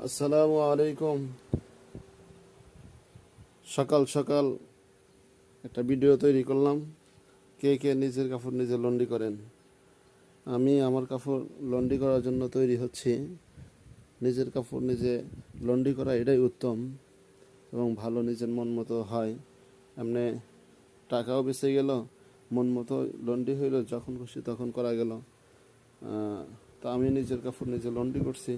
আসসালামু আলাইকুম। সকাল সকাল একটা ভিডিও তৈরি করলাম। কে কে নিজের কাপড় নিজে লন্ড্রি করেন? আমি আমার কাপড় লন্ড্রি করার জন্য তৈরি হচ্ছি। নিজের কাপড় নিজে লন্ড্রি করা এটাই উত্তম এবং ভালো, নিজের মন মতো হয়। এমনি টাকাও বেঁচে গেল, মন মতো লন্ড্রি হইল, যখন খুশি তখন করা গেল। তা আমি নিজের কাপড় নিজে লন্ড্রি করছি।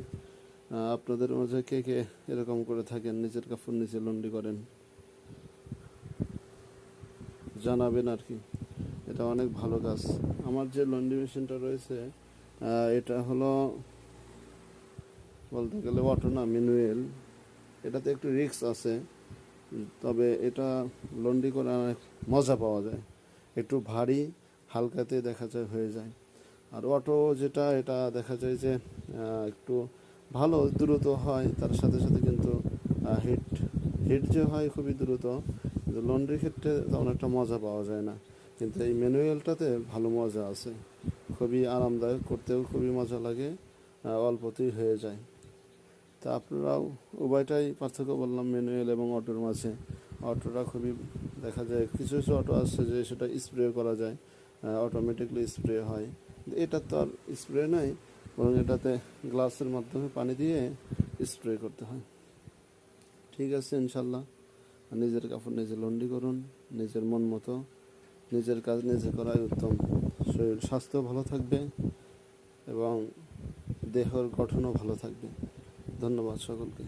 আপনাদের মাঝে কে কে এরকম করে থাকেন, নিজের কাপড় নিজে লন্ড্রি করেন, জানাবেন আর কি। এটা অনেক ভালো কাজ। আমার যে লন্ড্রি মেশিনটা রয়েছে, এটা হলো বলতে গেলে অটো না, ম্যানুয়াল। এটাতে একটু রিস্ক আছে, তবে এটা লন্ড্রি করে অনেক মজা পাওয়া যায়। একটু ভারী, হালকাতে দেখা যায় হয়ে যায়। আর অটো যেটা, এটা দেখা যায় যে একটু ভালো দ্রুত হয়, তার সাথে সাথে কিন্তু হিট হিট যে হয় খুবই দ্রুত, কিন্তু লন্ড্রির ক্ষেত্রে তেমন একটা মজা পাওয়া যায় না। কিন্তু এই ম্যানুয়ালটাতে ভালো মজা আছে, খুবই আরামদায়ক, করতেও খুবই মজা লাগে, অল্পতেই হয়ে যায়। তা আপনারাও উভয়টাই পার্থক্য বললাম ম্যানুয়াল এবং অটোর মাঝে। অটোটা খুবই দেখা যায়, কিছু কিছু অটো আছে যে সেটা স্প্রে করা যায়, অটোমেটিকলি স্প্রে হয়। এটা তো আর স্প্রে নয়, বরং এটাতে গ্লাসের মাধ্যমে পানি দিয়ে স্প্রে করতে হয়। ঠিক আছে, ইনশাল্লাহ নিজের কাপড় নিজে লন্ড্রি করুন, নিজের মন মতো। নিজের কাজ নিজে করাই উত্তম। শরীর স্বাস্থ্য ভালো থাকবে এবং দেহের গঠনও ভালো থাকবে। ধন্যবাদ সকলকে।